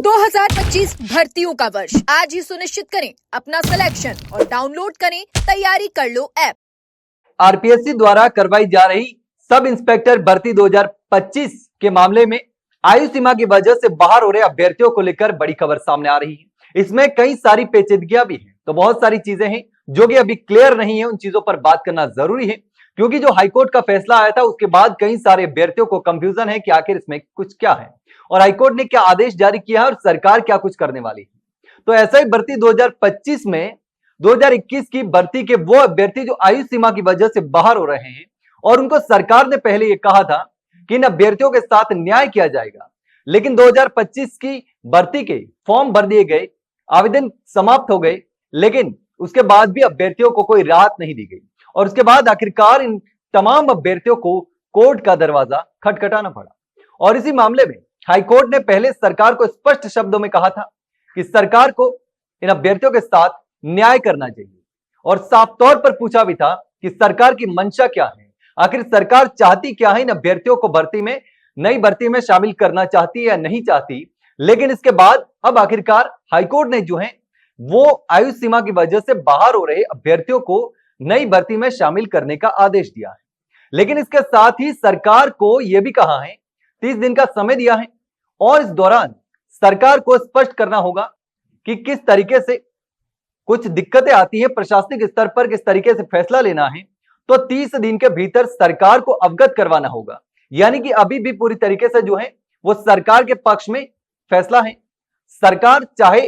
2025 भर्तियों का वर्ष आज ही सुनिश्चित करें अपना सिलेक्शन और डाउनलोड करें तैयारी कर लो ऐप। आरपीएससी द्वारा करवाई जा रही सब इंस्पेक्टर भर्ती 2025 के मामले में आयु सीमा की वजह से बाहर हो रहे अभ्यर्थियों को लेकर बड़ी खबर सामने आ रही है। इसमें कई सारी पेचीदगियां भी हैं, तो बहुत सारी चीजें हैं जो कि अभी क्लियर नहीं है। उन चीजों पर बात करना जरूरी है क्योंकि जो हाईकोर्ट का फैसला आया था उसके बाद कई सारे अभ्यर्थियों को कंफ्यूजन है कि आखिर इसमें कुछ क्या है और हाईकोर्ट ने क्या आदेश जारी किया है और सरकार क्या कुछ करने वाली है। तो ऐसा ही भर्ती 2025 में 2021 की भर्ती के वो अभ्यर्थी जो आयु सीमा की वजह से बाहर हो रहे हैं और उनको सरकार ने पहले ये कहा था कि इन अभ्यर्थियों के साथ न्याय किया जाएगा, लेकिन 2025 की भर्ती के फॉर्म भर दिए गए, आवेदन समाप्त हो गए, लेकिन उसके बाद भी अभ्यर्थियों को कोई राहत नहीं दी गई और उसके बाद आखिरकार इन तमाम अभ्यर्थियों को कोर्ट का दरवाजा खटखटाना पड़ा। और इसी मामले में हाईकोर्ट ने पहले सरकार को स्पष्ट शब्दों में कहा था कि सरकार को इन अभ्यर्थियों के साथ न्याय करना चाहिए और साफ तौर पर पूछा भी था कि सरकार की मंशा क्या है, आखिर सरकार चाहती क्या है, इन अभ्यर्थियों को भर्ती में नई भर्ती में शामिल करना चाहती है या नहीं चाहती। लेकिन इसके बाद अब आखिरकार हाईकोर्ट ने जो है वो आयु सीमा की वजह से बाहर हो रहे अभ्यर्थियों को नई भर्ती में शामिल करने का आदेश दिया है। लेकिन इसके साथ ही सरकार को यह भी कहा है 30 दिन का समय दिया है और इस दौरान सरकार को स्पष्ट करना होगा कि किस तरीके से कुछ दिक्कतें आती हैं, प्रशासनिक स्तर पर किस तरीके से फैसला लेना है। तो 30 दिन के भीतर सरकार को अवगत करवाना होगा, यानी कि अभी भी पूरी तरीके से जो है वो सरकार के पक्ष में फैसला है। सरकार चाहे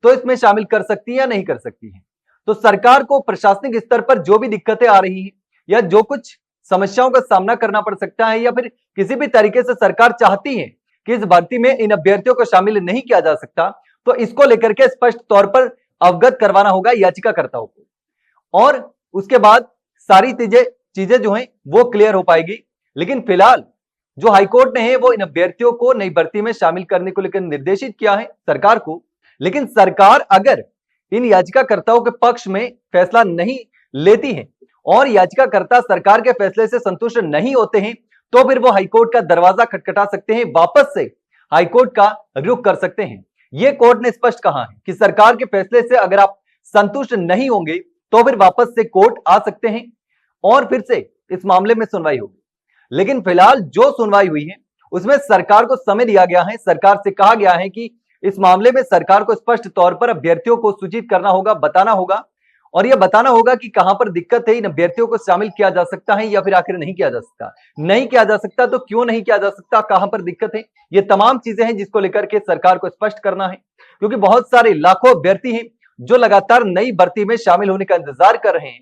तो इसमें शामिल कर सकती है या नहीं कर सकती है। तो सरकार को प्रशासनिक स्तर पर जो भी दिक्कतें आ रही है या जो कुछ समस्याओं का सामना करना पड़ सकता है या फिर किसी भी तरीके से सरकार चाहती है कि इस भर्ती में इन अभ्यर्थियों को शामिल नहीं किया जा सकता, तो इसको लेकर के स्पष्ट तौर पर अवगत करवाना होगा याचिकाकर्ताओं को और उसके बाद सारी चीजें जो हैं वो क्लियर हो पाएगी। लेकिन फिलहाल जो हाईकोर्ट ने है वो इन अभ्यर्थियों को नई भर्ती में शामिल करने को लेकर निर्देशित किया है सरकार को। लेकिन सरकार अगर इन याचिकाकर्ताओं के पक्ष में फैसला नहीं लेती है और याचिकाकर्ता सरकार के फैसले से संतुष्ट नहीं होते हैं तो फिर वो हाईकोर्ट का दरवाजा खटखटा सकते हैं, वापस से हाईकोर्ट का रुख कर सकते हैं। ये कोर्ट ने स्पष्ट कहा है कि सरकार के फैसले से अगर आप संतुष्ट नहीं होंगे तो फिर वापस से कोर्ट आ सकते हैं और फिर से इस मामले में सुनवाई होगी। लेकिन फिलहाल जो सुनवाई हुई है उसमें सरकार को समय दिया गया है, सरकार से कहा गया है कि इस मामले में सरकार को स्पष्ट तौर पर अभ्यर्थियों को सूचित करना होगा, बताना होगा और यह बताना होगा कि कहां पर दिक्कत है, इन अभ्यर्थियों को शामिल किया जा सकता है या फिर आखिर नहीं किया जा सकता। नहीं किया जा सकता तो क्यों नहीं किया जा सकता, कहां पर दिक्कत है, ये तमाम चीजें हैं जिसको लेकर के सरकार को स्पष्ट करना है। क्योंकि बहुत सारे लाखों अभ्यर्थी हैं जो लगातार नई भर्ती में शामिल होने का इंतजार कर रहे हैं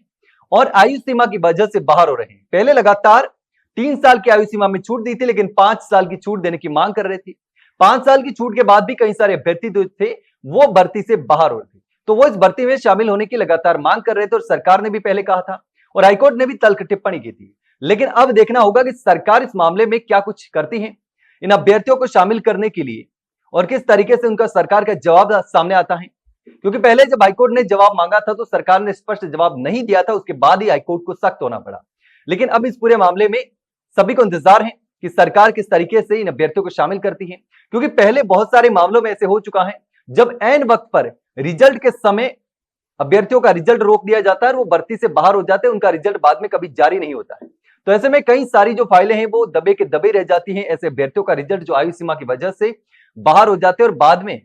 और आयु सीमा की वजह से बाहर हो रहे हैं। पहले लगातार 3 साल की आयु सीमा में छूट दी थी, लेकिन 5 साल की छूट देने की मांग कर रहे थे। 5 साल की छूट के बाद भी कई सारे अभ्यर्थी जो थे वो भर्ती से बाहर हो रहे थे, तो वो इस भर्ती में शामिल होने की लगातार मांग कर रहे थे और सरकार ने भी पहले कहा था और हाईकोर्ट ने भी तल्ख टिप्पणी की थी। लेकिन अब देखना होगा कि सरकार इस मामले में क्या कुछ करती है इन अभ्यर्थियों को शामिल करने के लिए और किस तरीके से उनका सरकार का जवाब सामने आता है। क्योंकि पहले जब हाईकोर्ट ने जवाब मांगा था तो सरकार ने स्पष्ट जवाब नहीं दिया था, उसके बाद ही हाईकोर्ट को सख्त होना पड़ा। लेकिन अब इस पूरे मामले में सभी को इंतजार है कि सरकार किस तरीके से इन अभ्यर्थियों को शामिल करती है। क्योंकि पहले बहुत सारे मामलों में ऐसे हो चुका है जब ऐन वक्त पर रिजल्ट के समय अभ्यर्थियों का रिजल्ट रोक दिया जाता है और वो भर्ती से बाहर हो जाते हैं, उनका रिजल्ट बाद में कभी जारी नहीं होता है। तो ऐसे में कई सारी जो फाइलें हैं वो दबे के दबे रह जाती हैं। ऐसे अभ्यर्थियों का रिजल्ट जो आयु सीमा की वजह से बाहर हो जाते हैं और बाद में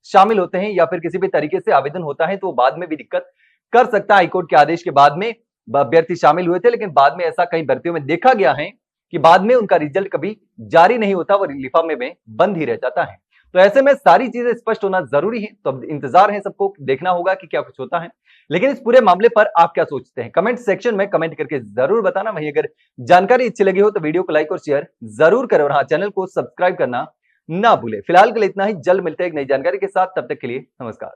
शामिल होते हैं या फिर किसी भी तरीके से आवेदन होता है तो वो बाद में भी दिक्कत कर सकता है। हाईकोर्ट के आदेश के बाद में अभ्यर्थी शामिल हुए थे, लेकिन बाद में ऐसा कई भर्तियों में देखा गया है कि बाद में उनका रिजल्ट कभी जारी नहीं होता, वो लिफाफे में बंद ही रह जाता है। तो ऐसे में सारी चीजें स्पष्ट होना जरूरी है। तो अब इंतजार है, सबको देखना होगा कि क्या कुछ होता है। लेकिन इस पूरे मामले पर आप क्या सोचते हैं, कमेंट सेक्शन में कमेंट करके जरूर बताना। वहीं अगर जानकारी अच्छी लगी हो तो वीडियो को लाइक और शेयर जरूर करें और हाँ, चैनल को सब्सक्राइब करना ना भूले। फिलहाल के लिए इतना ही, जल्द मिलते हैं एक नई जानकारी के साथ, तब तक के लिए नमस्कार।